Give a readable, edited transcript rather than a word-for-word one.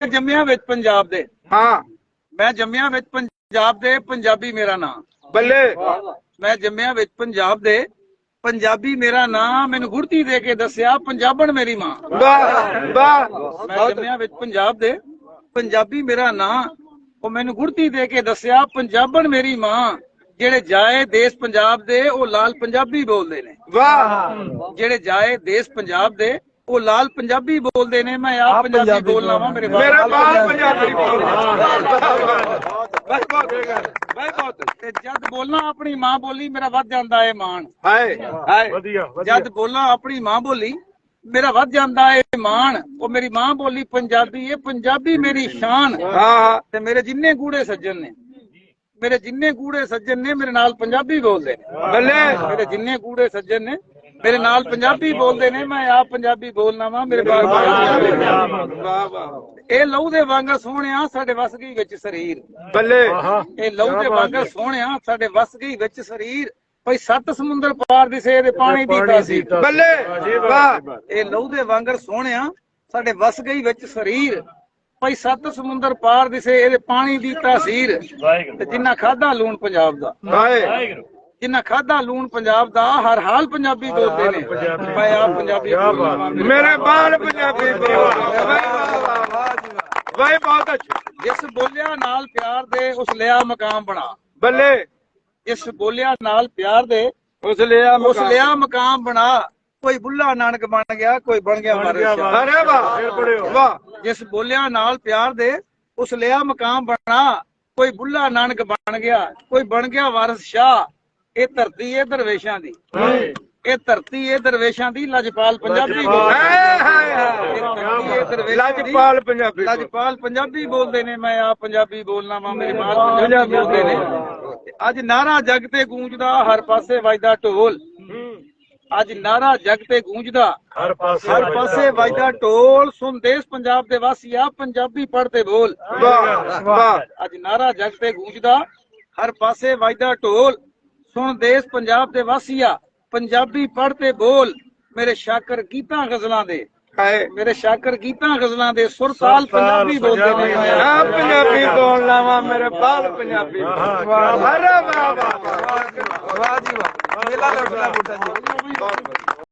जम्मिया विच पंजाब दे। हाँ मैं जम्मिया विच पंजाब दे, पंजाबी मेरा नाम। बल्ले मैं जम्मिया विच पंजाब दे, पंजाबी मेरा नाम। मैनू गुड़ती दे के दस्या पंजाबन मेरी मां। वाह वाह मैं जम्मिया विच पंजाब दे, पंजाबी मेरा नाम। ਉਹ ਮੈਨੂੰ ਗੁੜਤੀ ਦੇ ਕੇ ਦੱਸਿਆ ਪੰਜਾਬਣ ਮੇਰੀ ਮਾਂ। ਜਿਹੜੇ ਜਾਏ ਦੇਸ਼ ਪੰਜਾਬ ਦੇ ਉਹ ਲਾਲ ਪੰਜਾਬੀ ਬੋਲਦੇ ਨੇ। वाह ਜਿਹੜੇ ਜਾਏ ਦੇਸ਼ ਪੰਜਾਬ ਦੇ ਉਹ ਲਾਲ ਪੰਜਾਬੀ ਬੋਲਦੇ ਨੇ। ਮੈਂ ਆਪ ਪੰਜਾਬੀ ਬੋਲਣਾ ਵਾ। ਮੇਰੇ मेरा बाल ਬਾਪ पंजाबी बस बहुत ਤੇ ਜਦ ਬੋਲਣਾ ਆਪਣੀ ਮਾਂ ਬੋਲੀ ਮੇਰਾ ਵੱਧ ਜਾਂਦਾ ਏ ਮਾਣ। हाय हाय ਜਦ ਬੋਲਣਾ ਆਪਣੀ ਮਾਂ ਬੋਲੀ ਮੇਰਾ ਵੱਧ ਜਾਂਦਾ ਏ ਮਾਣ। ਉਹ ਮੇਰੀ ਮਾਂ ਬੋਲੀ ਪੰਜਾਬੀ ਏ, ਪੰਜਾਬੀ ਮੇਰੀ ਸ਼ਾਨ। हाँ ਤੇ ਮੇਰੇ ਜਿੰਨੇ ਗੂੜੇ ਸੱਜਣ ਨੇ, ਮੇਰੇ ਜਿੰਨੇ ਗੂੜੇ ਸੱਜਣ ਨੇ ਮੇਰੇ ਨਾਲ ਪੰਜਾਬੀ ਬੋਲਦੇ ਨੇ। बल्ले ਮੇਰੇ ਜਿੰਨੇ ਗੂੜੇ ਸੱਜਣ ਨੇ ਮੇਰੇ ਨਾਲ ਪੰਜਾਬੀ ਬੋਲਦੇ ਨੇ। ਮੈਂ ਆਪ ਪੰਜਾਬੀ ਬੋਲਣਾ ਵਾ। ਮੇਰੇ ਬਾਪ वाह वाह ਇਹ ਲਹੂ ਦੇ ਵਾਂਗਰ ਸੋਹਣਿਆ ਸਾਡੇ ਵਸ ਗਈ ਵਿੱਚ ਸਰੀਰ। बल्ले ਇਹ ਲਹੂ ਦੇ ਵਾਂਗਰ ਸੋਹਣਿਆ ਸਾਡੇ ਵਸ ਗਈ ਵਿੱਚ ਸਰੀਰ। ਭਈ 7 ਸਮੁੰਦਰ ਪਾਰ ਦਿਸੇ ਇਹਦੇ ਪਾਣੀ ਦੀ ਤਾਸੀਰ। बल्ले वाह ਇਹ ਲਹੂ ਦੇ ਵਾਂਗਰ ਸੋਹਣਿਆ ਸਾਡੇ ਵਸ ਗਈ ਵਿੱਚ ਸਰੀਰ। ਭਈ 7 ਸਮੁੰਦਰ ਪਾਰ ਦਿਸੇ ਇਹਦੇ ਪਾਣੀ ਦੀ ਤਾਸੀਰ। ਤੇ ਜਿੰਨਾ ਖਾਦਾ ਲੂਣ ਪੰਜਾਬ ਦਾ, हाय ਜਿੰਨਾ ਖਾਦਾ ਲੂਣ ਪੰਜਾਬ ਦਾ, ਹਰ ਹਾਲ ਪੰਜਾਬੀ ਬੋਲਦੇ ਨੇ। ਮੈਂ ਆਪ ਪੰਜਾਬੀ ਬੋਲਣਾ ਵਾ। मेरे बाल पंजाबी भाई बहुत अच्छे ਜਿਸ ਬੋਲਿਆ ਨਾਲ ਪਿਆਰ ਦੇ ਉਸ ਲਿਆ ਮਕਾਮ ਬਣਾ। बल्ले ਜਿਸ ਬੋਲਿਆ ਨਾਲ ਪਿਆਰ ਦੇ उस लिया ਉਸ ਲਿਆ ਮਕਾਮ ਬਣਾ। ਕੋਈ ਬੁੱਲਾ ਨਾਨਕ ਬਣ ਗਿਆ, ਕੋਈ ਬਣ ਗਿਆ ਵਾਰਿਸ ਸ਼ਾਹ। अरे वाह वाह ਜਿਸ ਬੋਲਿਆ ਨਾਲ ਪਿਆਰ ਦੇ ਉਸ ਲਿਆ ਮਕਾਮ ਬਣਾ। ਕੋਈ ਬੁੱਲਾ ਨਾਨਕ ਬਣ ਗਿਆ, ਕੋਈ ਬਣ ਗਿਆ ਵਾਰਿਸ ਸ਼ਾਹ। ਇਹ ਧਰਤੀ ਏ ਦਰਵੇਸ਼ਾਂ ਦੀ, ਇਹ ਧਰਤੀ ਏ ਦਰਵੇਸ਼ਾਂ ਦੀ। ਲਜਪਾਲ ਪੰਜਾਬੀ ਬੋਲਦੇ ਨੇ। लाजपाल पंजाबी ਲਜਪਾਲ ਪੰਜਾਬੀ ਬੋਲਦੇ ਨੇ। ਮੈਂ ਆਪ ਪੰਜਾਬੀ ਬੋਲਣਾ ਵਾ। ਮੇਰੇ ਮਾਲ ਪੰਜਾਬੀ ਬੋਲਦੇ ਨੇ। ਅੱਜ ਨਾਰਾ ਜਗ ਤੇ ਗੂੰਜਦਾ, ਹਰ ਪਾਸੇ ਵੱਜਦਾ ਢੋਲ। ਅੱਜ ਨਾਰਾ ਜਗ ਤੇ ਗੂੰਜਦਾ, ਹਰ ਪਾਸੇ ਵੱਜਦਾ ਢੋਲ। ਸੁਣ ਦੇਸ਼ ਪੰਜਾਬ ਦੇ ਵਾਸੀਆ, ਪੰਜਾਬੀ ਪੜ੍ਹ ਤੇ ਬੋਲ। वाह वाह ਅੱਜ ਨਾਰਾ ਜਗ ਤੇ ਗੂੰਜਦਾ, ਹਰ ਪਾਸੇ ਵੱਜਦਾ ਢੋਲ। ਸੁਣ ਦੇਸ਼ ਪੰਜਾਬ ਦੇ ਵਾਸੀਆ, ਪੰਜਾਬੀ ਪੜ੍ਹ ਤੇ ਬੋਲ। ਮੇਰੇ ਸ਼ਾਕਰ ਗੀਤਾਂ ਗਜ਼ਲਾਂ ਦੇ, हाय ਮੇਰੇ ਸ਼ਾਕਰ ਗੀਤਾਂ ਗਜ਼ਲਾਂ ਦੇ ਸੁਰ ਤਾਲ ਪੰਜਾਬੀ ਬੋਲਦੇ ਨੇ। हाँ पंजाबी बोलना वा मेरे बाल पंजाबी अरे वाह वाह वाह जी वाह मेला लौटना बूटा जी